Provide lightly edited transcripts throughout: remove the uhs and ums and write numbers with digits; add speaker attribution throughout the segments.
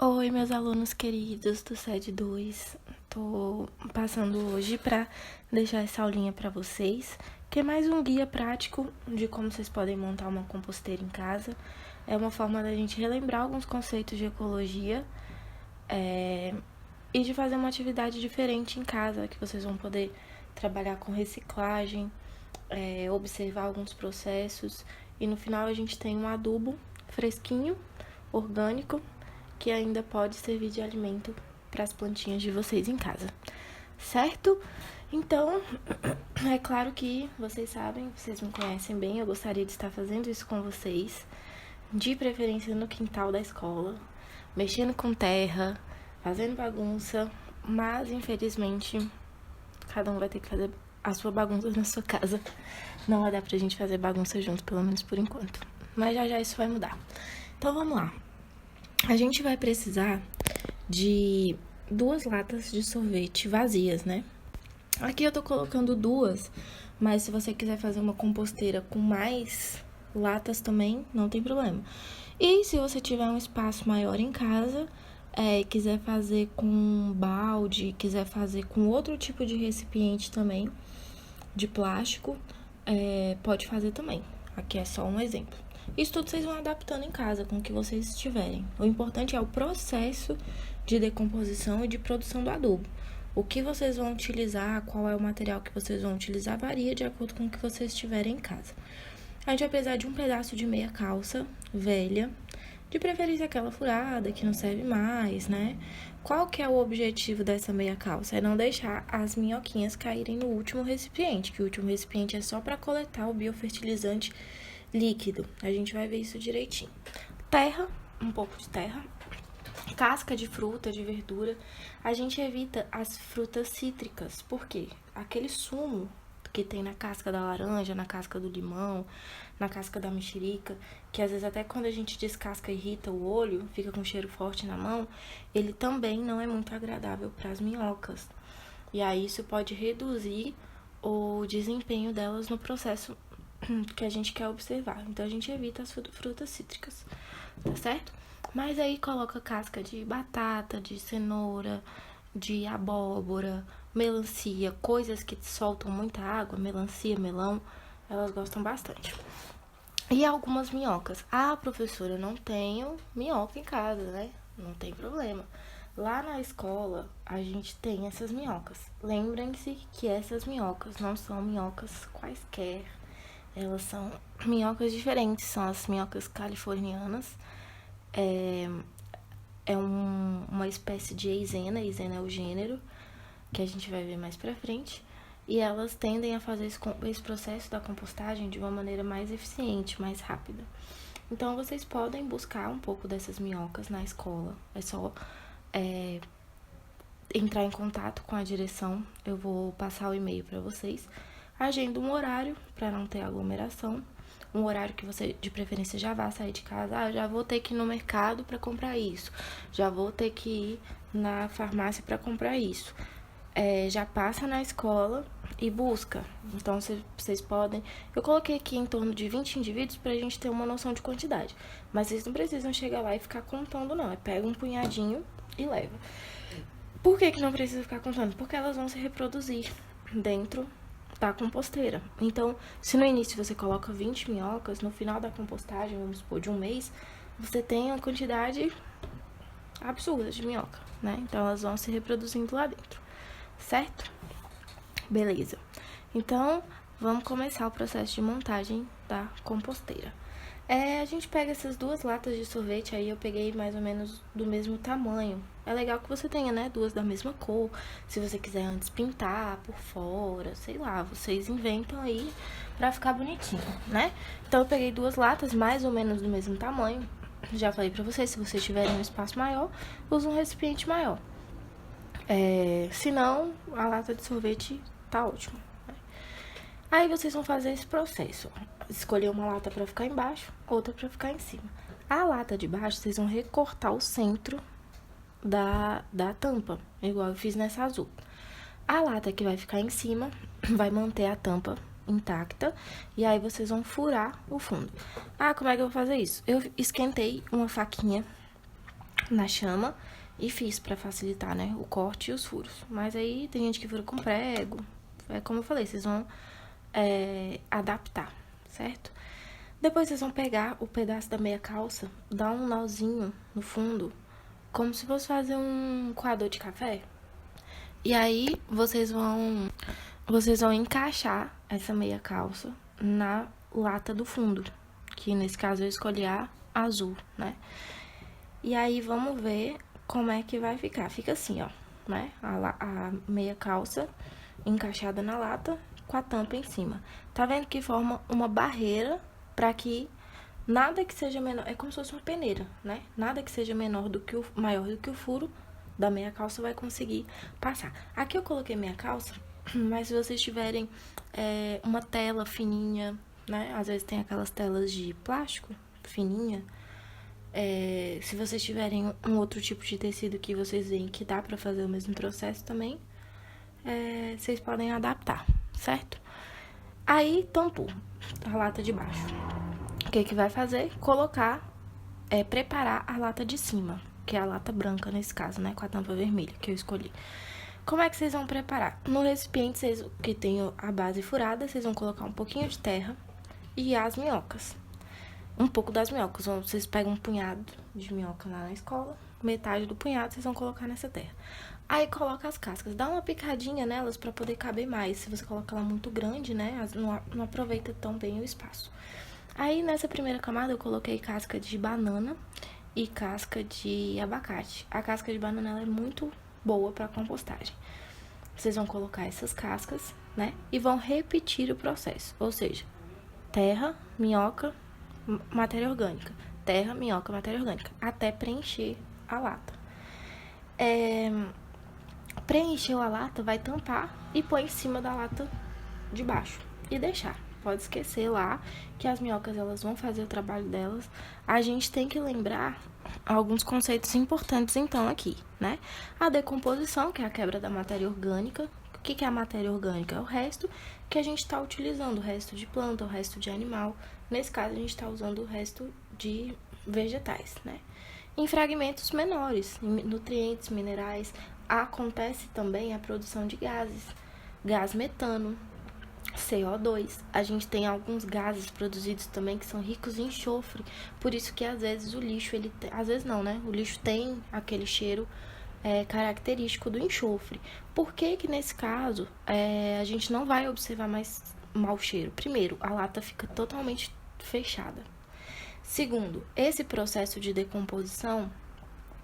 Speaker 1: Oi, meus alunos queridos do SED 2. Tô passando hoje para deixar essa aulinha para vocês, que é mais um guia prático de como vocês podem montar uma composteira em casa. É uma forma da gente relembrar alguns conceitos de ecologia e de fazer uma atividade diferente em casa, que vocês vão poder trabalhar com reciclagem, observar alguns processos e no final a gente tem um adubo fresquinho, orgânico, que ainda pode servir de alimento para as plantinhas de vocês em casa, certo? Então, é claro que vocês sabem, vocês me conhecem bem, eu gostaria de estar fazendo isso com vocês, de preferência no quintal da escola, mexendo com terra, fazendo bagunça, mas infelizmente cada um vai ter que fazer a sua bagunça na sua casa. Não vai dar pra gente fazer bagunça junto, pelo menos por enquanto. Mas já isso vai mudar. Então vamos lá. A gente vai precisar de 2 latas de sorvete vazias, né? Aqui eu tô colocando 2, mas se você quiser fazer uma composteira com mais latas também, não tem problema. E se você tiver um espaço maior em casa, quiser fazer com balde, quiser fazer com outro tipo de recipiente também, de plástico, pode fazer também. Aqui é só um exemplo. Isso tudo vocês vão adaptando em casa com o que vocês tiverem. O importante é o processo de decomposição e de produção do adubo. O que vocês vão utilizar, qual é o material que vocês vão utilizar, varia de acordo com o que vocês tiverem em casa. A gente vai precisar de um pedaço de meia calça velha, de preferência aquela furada, que não serve mais, né? Qual que é o objetivo dessa meia calça? É não deixar as minhoquinhas caírem no último recipiente, que o último recipiente é só para coletar o biofertilizante líquido. A gente vai ver isso direitinho. Terra, um pouco de terra. Casca de fruta, de verdura. A gente evita as frutas cítricas. Por quê? Aquele sumo que tem na casca da laranja, na casca do limão, na casca da mexerica, que às vezes até quando a gente descasca irrita o olho, fica com cheiro forte na mão, ele também não é muito agradável para as minhocas. E aí isso pode reduzir o desempenho delas no processo que a gente quer observar. Então a gente evita as frutas cítricas, tá certo? Mas aí coloca casca de batata, de cenoura, de abóbora, melancia, coisas que soltam muita água, melancia, melão, elas gostam bastante. E algumas minhocas. Ah, professora, eu não tenho minhoca em casa, né? Não tem problema. Lá na escola, a gente tem essas minhocas. Lembrem-se que essas minhocas não são minhocas quaisquer. Elas são minhocas diferentes, são as minhocas californianas. Uma espécie de eisena é o gênero, que a gente vai ver mais pra frente. E elas tendem a fazer esse processo da compostagem de uma maneira mais eficiente, mais rápida. Então, vocês podem buscar um pouco dessas minhocas na escola. É só entrar em contato com a direção. Eu vou passar o e-mail para vocês. Agenda um horário para não ter aglomeração. Um horário que você, de preferência, já vá sair de casa. Ah, já vou ter que ir no mercado para comprar isso. Já vou ter que ir na farmácia para comprar isso. Já passa na escola e busca. Então, vocês podem... Eu coloquei aqui em torno de 20 indivíduos pra gente ter uma noção de quantidade. Mas vocês não precisam chegar lá e ficar contando, não. Pega um punhadinho e leva. Por que não precisa ficar contando? Porque elas vão se reproduzir dentro da composteira. Então, se no início você coloca 20 minhocas, no final da compostagem, vamos supor, de um mês, você tem uma quantidade absurda de minhoca, né? Então, elas vão se reproduzindo lá dentro, certo? Beleza. Então, vamos começar o processo de montagem da composteira. A gente pega essas 2 latas de sorvete, aí eu peguei mais ou menos do mesmo tamanho. É legal que você tenha, né, 2 da mesma cor. Se você quiser antes pintar por fora, sei lá, vocês inventam aí pra ficar bonitinho, né? Então eu peguei 2 latas mais ou menos do mesmo tamanho. Já falei pra vocês, se vocês tiverem um espaço maior, usa um recipiente maior. Se não, a lata de sorvete tá ótimo. Aí vocês vão fazer esse processo, escolher uma lata pra ficar embaixo, outra pra ficar em cima. A lata de baixo, vocês vão recortar o centro da tampa, igual eu fiz nessa azul. A lata que vai ficar em cima vai manter a tampa intacta e aí vocês vão furar o fundo. Ah, como é que eu vou fazer isso? Eu esquentei uma faquinha na chama e fiz pra facilitar, né, o corte e os furos. Mas aí tem gente que fura com prego. É como eu falei, vocês vão adaptar, certo? Depois vocês vão pegar o pedaço da meia calça, dar um nozinho no fundo, como se fosse fazer um coador de café. E aí vocês vão encaixar essa meia calça na lata do fundo, que nesse caso eu escolhi a azul, né? E aí vamos ver como é que vai ficar. Fica assim, ó, né? A meia calça encaixada na lata com a tampa em cima. Tá vendo que forma uma barreira para que nada que seja menor, é como se fosse uma peneira, né? Nada que seja maior do que o furo da meia calça vai conseguir passar. Aqui eu coloquei meia calça, mas se vocês tiverem uma tela fininha, né? Às vezes tem aquelas telas de plástico fininha. Se vocês tiverem um outro tipo de tecido que vocês veem que dá pra fazer o mesmo processo também, vocês podem adaptar, certo? Aí tampou a lata de baixo. O que vai fazer? Preparar a lata de cima, que é a lata branca nesse caso, né? Com a tampa vermelha que eu escolhi. Como é que vocês vão preparar? No recipiente que tem a base furada, vocês vão colocar um pouquinho de terra e as minhocas. Um pouco das minhocas. Vocês pegam um punhado de minhoca lá na escola, metade do punhado vocês vão colocar nessa terra. Aí coloca as cascas, dá uma picadinha nelas pra poder caber mais. Se você coloca ela muito grande, né, não aproveita tão bem o espaço. Aí nessa primeira camada eu coloquei casca de banana e casca de abacate. A casca de banana ela é muito boa pra compostagem. Vocês vão colocar essas cascas, né, e vão repetir o processo. Ou seja, terra, minhoca, matéria orgânica. Terra, minhoca, matéria orgânica. Até preencher a lata. Preencheu a lata, vai tampar e põe em cima da lata de baixo. E deixar. Pode esquecer lá que as minhocas elas vão fazer o trabalho delas. A gente tem que lembrar alguns conceitos importantes então aqui, né? A decomposição, que é a quebra da matéria orgânica. O que é a matéria orgânica? É o resto que a gente está utilizando, o resto de planta, o resto de animal. Nesse caso, a gente está usando o resto de vegetais, né? Em fragmentos menores, em nutrientes, minerais, acontece também a produção de gases. Gás metano, CO2. A gente tem alguns gases produzidos também que são ricos em enxofre. Por isso que às vezes o lixo, às vezes não, né? O lixo tem aquele cheiro característico do enxofre. Por que que nesse caso a gente não vai observar mais mau cheiro? Primeiro, a lata fica totalmente fechada. Segundo, esse processo de decomposição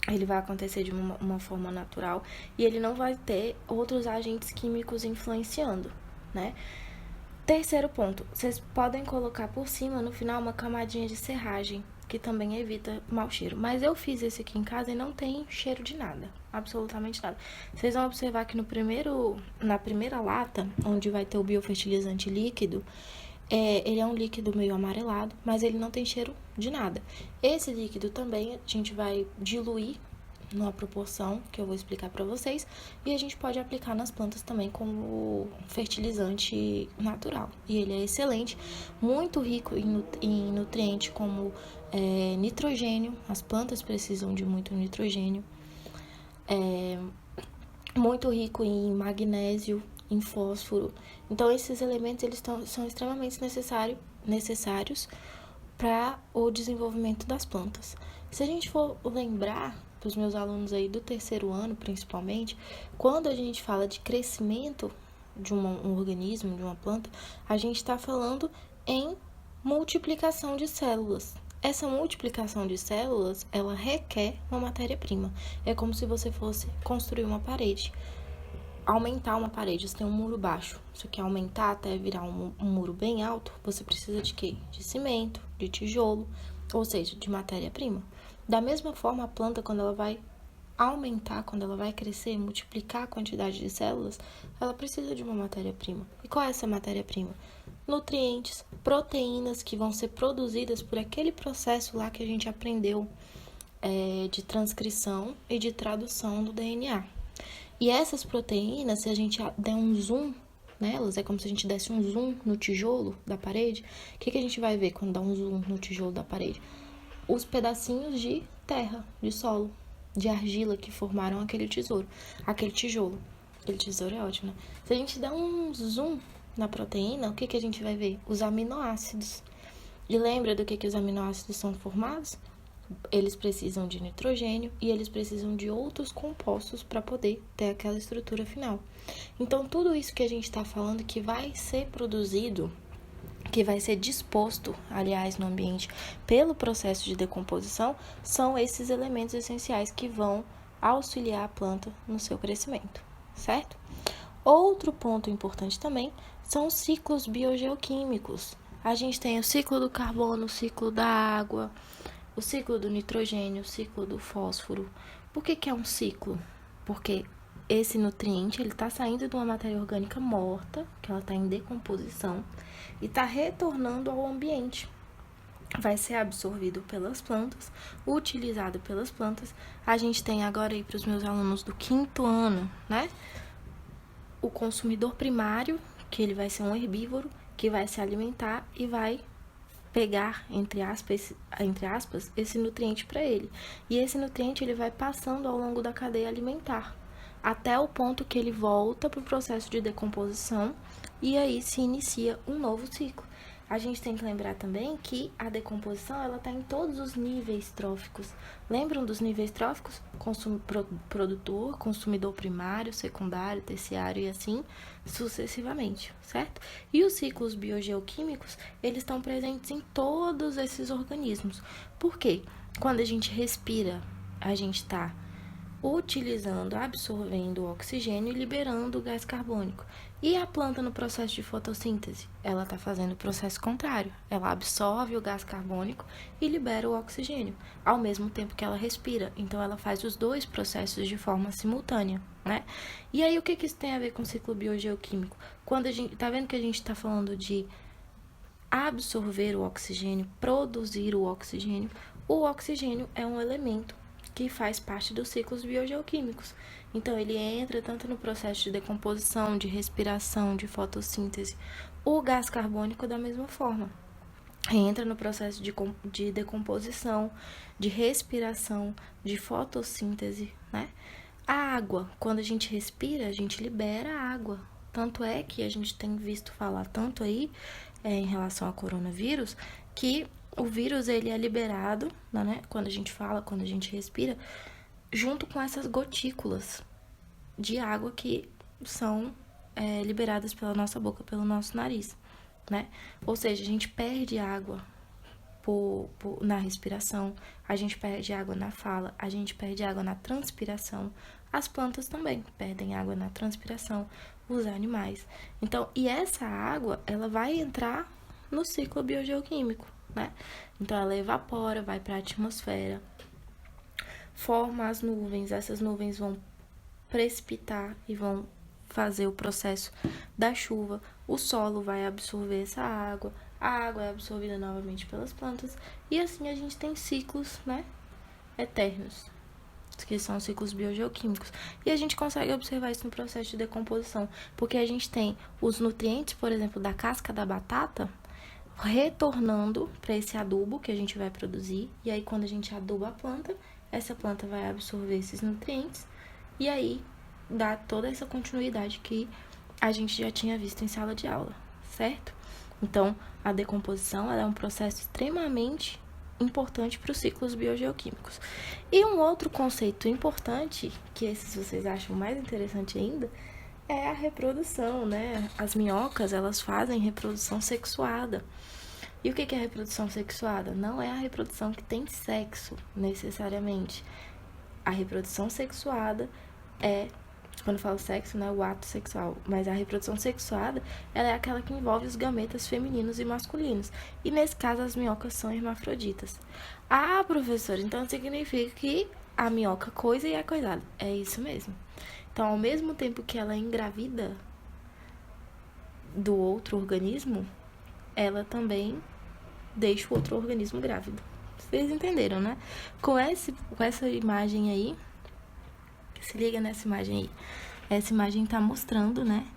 Speaker 1: ele vai acontecer de uma forma natural e ele não vai ter outros agentes químicos influenciando, né? Terceiro ponto, vocês podem colocar por cima, no final, uma camadinha de serragem, que também evita mau cheiro. Mas eu fiz esse aqui em casa e não tem cheiro de nada, absolutamente nada. Vocês vão observar que na primeira lata, onde vai ter o biofertilizante líquido, ele é um líquido meio amarelado, mas ele não tem cheiro de nada. Esse líquido também a gente vai diluir numa proporção que eu vou explicar para vocês, e a gente pode aplicar nas plantas também como fertilizante natural. E ele é excelente, muito rico em nutrientes como nitrogênio, as plantas precisam de muito nitrogênio, muito rico em magnésio, em fósforo. Então esses elementos eles são extremamente necessários para o desenvolvimento das plantas. Se a gente for lembrar para os meus alunos aí do terceiro ano, principalmente, quando a gente fala de crescimento de um organismo, de uma planta, a gente está falando em multiplicação de células. Essa multiplicação de células, ela requer uma matéria-prima. É como se você fosse construir uma parede. Aumentar uma parede, você tem um muro baixo. Você quer aumentar até virar um muro bem alto, você precisa de quê? De cimento, de tijolo, ou seja, de matéria-prima. Da mesma forma, a planta, quando ela vai aumentar, quando ela vai crescer, multiplicar a quantidade de células, ela precisa de uma matéria-prima. E qual é essa matéria-prima? Nutrientes, proteínas que vão ser produzidas por aquele processo lá que a gente aprendeu de transcrição e de tradução do DNA. E essas proteínas, se a gente der um zoom nelas, é como se a gente desse um zoom no tijolo da parede. O que a gente vai ver quando dá um zoom no tijolo da parede? Os pedacinhos de terra, de solo, de argila que formaram aquele tijolo. Aquele tesouro é ótimo, né? Se a gente der um zoom na proteína, o que a gente vai ver? Os aminoácidos. E lembra do que os aminoácidos são formados? Eles precisam de nitrogênio e eles precisam de outros compostos para poder ter aquela estrutura final. Então, tudo isso que a gente está falando que vai ser produzido, que vai ser disposto, aliás, no ambiente pelo processo de decomposição, são esses elementos essenciais que vão auxiliar a planta no seu crescimento, certo? Outro ponto importante também são os ciclos biogeoquímicos. A gente tem o ciclo do carbono, o ciclo da água, o ciclo do nitrogênio, o ciclo do fósforo. Por que é um ciclo? Porque esse nutriente ele está saindo de uma matéria orgânica morta, que ela está em decomposição, e está retornando ao ambiente. Vai ser absorvido pelas plantas, utilizado pelas plantas. A gente tem agora aí para os meus alunos do 5º ano, né? O consumidor primário, que ele vai ser um herbívoro, que vai se alimentar e vai pegar, entre aspas, esse nutriente para ele. E esse nutriente ele vai passando ao longo da cadeia alimentar, até o ponto que ele volta para o processo de decomposição e aí se inicia um novo ciclo. A gente tem que lembrar também que a decomposição ela está em todos os níveis tróficos. Lembram dos níveis tróficos? Produtor, consumidor primário, secundário, terciário e assim sucessivamente, certo? E os ciclos biogeoquímicos, eles estão presentes em todos esses organismos. Por quê? Quando a gente respira, a gente está utilizando, absorvendo o oxigênio e liberando o gás carbônico. E a planta no processo de fotossíntese? Ela está fazendo o processo contrário. Ela absorve o gás carbônico e libera o oxigênio, ao mesmo tempo que ela respira. Então, ela faz os dois processos de forma simultânea, né? E aí, o que isso tem a ver com o ciclo biogeoquímico? Quando a gente, tá vendo que a gente está falando de absorver o oxigênio, produzir o oxigênio é um elemento que faz parte dos ciclos biogeoquímicos. Então, ele entra tanto no processo de decomposição, de respiração, de fotossíntese. O gás carbônico, da mesma forma, entra no processo de decomposição, de respiração, de fotossíntese, né? A água, quando a gente respira, a gente libera a água. Tanto é que a gente tem visto falar tanto aí em relação ao coronavírus, que o vírus ele é liberado, né? Quando a gente fala, quando a gente respira, junto com essas gotículas de água que são liberadas pela nossa boca, pelo nosso nariz, né? Ou seja, a gente perde água na respiração, a gente perde água na fala, a gente perde água na transpiração. As plantas também perdem água na transpiração, os animais. Então, e essa água, ela vai entrar no ciclo biogeoquímico, né? Então, ela evapora, vai para a atmosfera, forma as nuvens, essas nuvens vão precipitar e vão fazer o processo da chuva, o solo vai absorver essa água, a água é absorvida novamente pelas plantas, e assim a gente tem ciclos, né, eternos, que são ciclos biogeoquímicos. E a gente consegue observar isso no processo de decomposição, porque a gente tem os nutrientes, por exemplo, da casca da batata, retornando para esse adubo que a gente vai produzir, e aí quando a gente aduba a planta, essa planta vai absorver esses nutrientes, e aí dá toda essa continuidade que a gente já tinha visto em sala de aula, certo? Então, a decomposição ela é um processo extremamente importante para os ciclos biogeoquímicos. E um outro conceito importante, que esses vocês acham mais interessante ainda, é a reprodução, né? As minhocas, elas fazem reprodução sexuada. E o que é reprodução sexuada? Não é a reprodução que tem sexo, necessariamente. A reprodução sexuada é, quando eu falo sexo, né, o ato sexual, mas a reprodução sexuada, ela é aquela que envolve os gametas femininos e masculinos. E nesse caso, as minhocas são hermafroditas. Ah, professora, então significa que a minhoca coisa e é coisada. É isso mesmo. Então, ao mesmo tempo que ela engravida do outro organismo, ela também deixa o outro organismo grávido. Vocês entenderam, né? Com essa imagem aí, se liga nessa imagem aí. Essa imagem tá mostrando, né,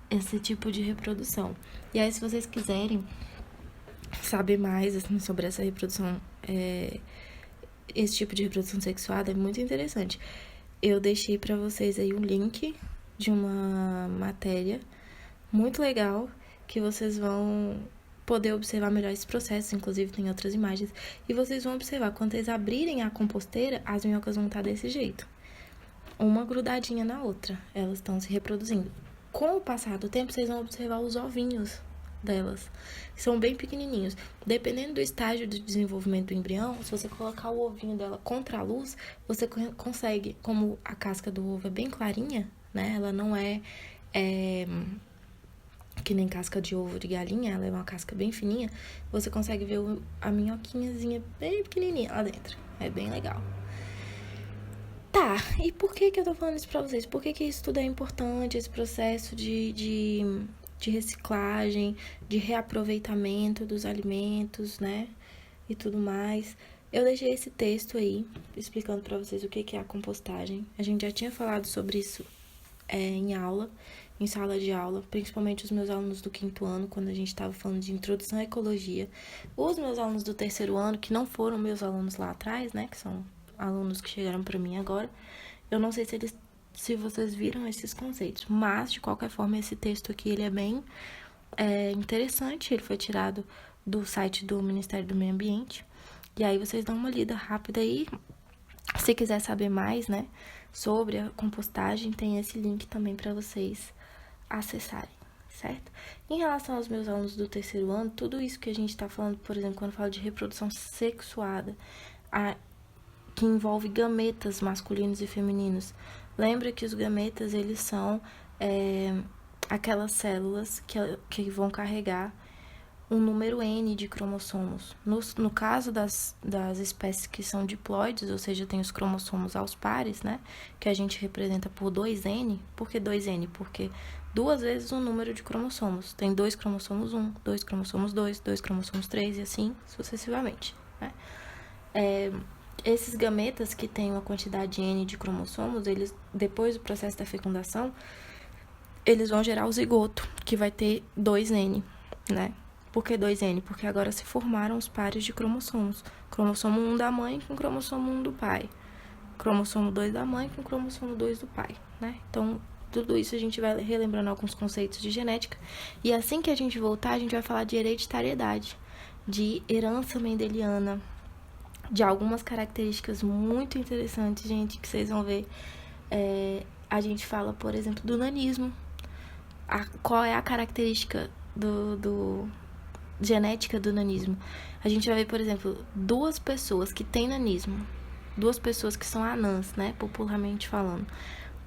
Speaker 1: esse tipo de reprodução. E aí, se vocês quiserem saber mais assim, sobre essa reprodução esse tipo de reprodução sexuada é muito interessante. Eu deixei pra vocês aí um link de uma matéria muito legal que vocês vão poder observar melhor esse processo, inclusive tem outras imagens, e vocês vão observar, quando eles abrirem a composteira, as minhocas vão estar desse jeito, uma grudadinha na outra, elas estão se reproduzindo. Com o passar do tempo, vocês vão observar os ovinhos delas, que são bem pequenininhos. Dependendo do estágio de desenvolvimento do embrião, se você colocar o ovinho dela contra a luz, você consegue, como a casca do ovo é bem clarinha, né, ela não é que nem casca de ovo de galinha, ela é uma casca bem fininha, você consegue ver a minhoquinhazinha bem pequenininha lá dentro. É bem legal. Tá, e por que eu tô falando isso pra vocês? Por que isso tudo é importante, esse processo de reciclagem, de reaproveitamento dos alimentos, né, e tudo mais? Eu deixei esse texto aí, explicando pra vocês o que é a compostagem. A gente já tinha falado sobre isso em aula, em sala de aula, principalmente os meus alunos do 5º ano, quando a gente estava falando de introdução à ecologia. Os meus alunos do 3º ano, que não foram meus alunos lá atrás, né, que são alunos que chegaram para mim agora, eu não sei se vocês viram esses conceitos, mas, de qualquer forma, esse texto aqui, ele é bem interessante, ele foi tirado do site do Ministério do Meio Ambiente, e aí vocês dão uma lida rápida aí. Se quiser saber mais, né, sobre a compostagem, tem esse link também para vocês acessarem, certo? Em relação aos meus alunos do 3º ano, tudo isso que a gente tá falando, por exemplo, quando fala de reprodução sexuada, que envolve gametas masculinos e femininos, lembra que os gametas, eles são aquelas células que vão carregar um número N de cromossomos. No caso das espécies que são diploides, ou seja, tem os cromossomos aos pares, né? Que a gente representa por 2N. Por que 2N? Porque 2 vezes o número de cromossomos. Tem 2 cromossomos 1, 2 cromossomos 2, 2 cromossomos 3 e assim sucessivamente, né? Esses gametas que têm uma quantidade N de cromossomos, eles, depois do processo da fecundação, eles vão gerar o zigoto, que vai ter 2N, né? Por que 2N? Porque agora se formaram os pares de cromossomos. Cromossomo 1 da mãe com cromossomo 1 do pai. Cromossomo 2 da mãe com cromossomo 2 do pai, né? Então, tudo isso a gente vai relembrando alguns conceitos de genética. E assim que a gente voltar, a gente vai falar de hereditariedade, de herança mendeliana, de algumas características muito interessantes, gente, que vocês vão ver. A gente fala, por exemplo, do nanismo. Qual é a característica genética do nanismo? A gente vai ver, por exemplo, 2 pessoas que têm nanismo, 2 pessoas que são anãs, né, popularmente falando,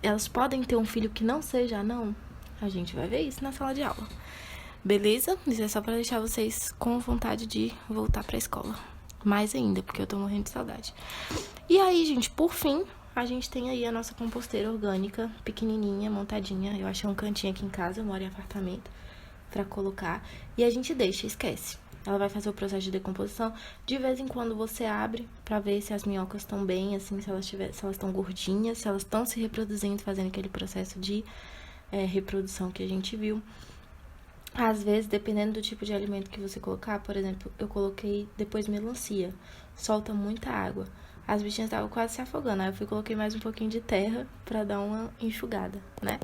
Speaker 1: elas podem ter um filho que não seja anão? A gente vai ver isso na sala de aula. Beleza? Isso é só pra deixar vocês com vontade de voltar pra escola. Mais ainda, porque eu tô morrendo de saudade. E aí, gente, por fim, a gente tem aí a nossa composteira orgânica, pequenininha, montadinha. Eu achei um cantinho aqui em casa, eu moro em apartamento, pra colocar. E a gente deixa, esquece. Ela vai fazer o processo de decomposição. De vez em quando você abre pra ver se as minhocas estão bem, assim, se elas estão gordinhas, se elas estão se reproduzindo, fazendo aquele processo de reprodução que a gente viu. Às vezes, dependendo do tipo de alimento que você colocar, por exemplo, eu coloquei depois melancia, solta muita água. As bichinhas estavam quase se afogando, aí eu coloquei mais um pouquinho de terra pra dar uma enxugada, né?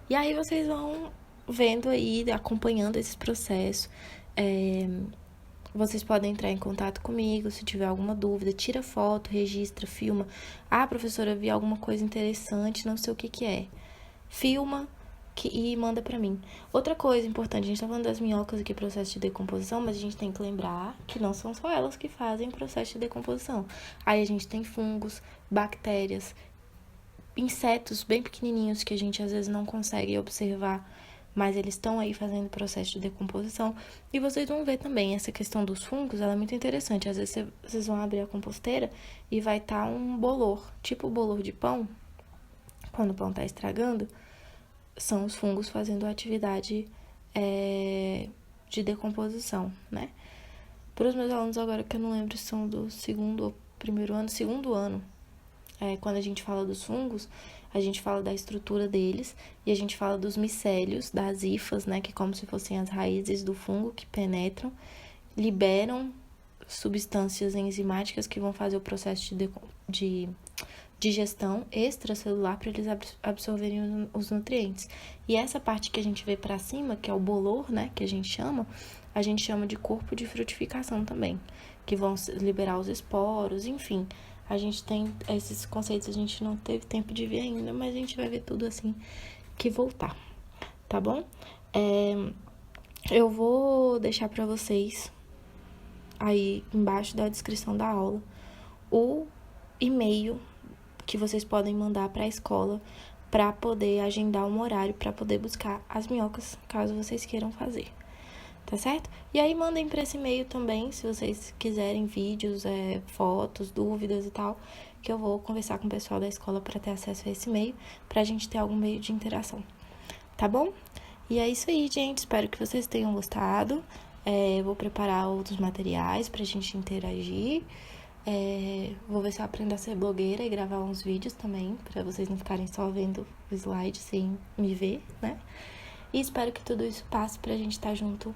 Speaker 1: E aí vocês vão vendo aí, acompanhando esse processo. Vocês podem entrar em contato comigo se tiver alguma dúvida, tira foto, registra, filma. Ah, professora, eu vi alguma coisa interessante, não sei o que é. Filma e manda pra mim. Outra coisa importante, a gente tá falando das minhocas aqui, processo de decomposição, mas a gente tem que lembrar que não são só elas que fazem processo de decomposição. Aí a gente tem fungos, bactérias, insetos bem pequenininhos que a gente às vezes não consegue observar, mas eles estão aí fazendo processo de decomposição. E vocês vão ver também, essa questão dos fungos, ela é muito interessante. Às vezes vocês vão abrir a composteira e vai estar um bolor, tipo o bolor de pão, quando o pão tá estragando, são os fungos fazendo a atividade de decomposição, né? Para os meus alunos agora, que eu não lembro se são do 2º ou 1º ano, 2º ano, quando a gente fala dos fungos, a gente fala da estrutura deles e a gente fala dos micélios, das hifas, né? Que é como se fossem as raízes do fungo que penetram, liberam substâncias enzimáticas que vão fazer o processo de digestão extracelular para eles absorverem os nutrientes. E essa parte que a gente vê para cima, que é o bolor, né, que a gente chama de corpo de frutificação também, que vão liberar os esporos, enfim. A gente tem esses conceitos, a gente não teve tempo de ver ainda, mas a gente vai ver tudo assim que voltar, tá bom? Eu vou deixar para vocês aí embaixo da descrição da aula o e-mail que vocês podem mandar para a escola para poder agendar um horário para poder buscar as minhocas, caso vocês queiram fazer, tá certo? E aí mandem para esse e-mail também, se vocês quiserem vídeos, fotos, dúvidas e tal, que eu vou conversar com o pessoal da escola para ter acesso a esse e-mail, pra gente ter algum meio de interação, tá bom? E é isso aí, gente, espero que vocês tenham gostado. Vou preparar outros materiais pra gente interagir. Vou ver se eu aprendo a ser blogueira e gravar uns vídeos também, pra vocês não ficarem só vendo o slide sem me ver, né? E espero que tudo isso passe pra gente estar junto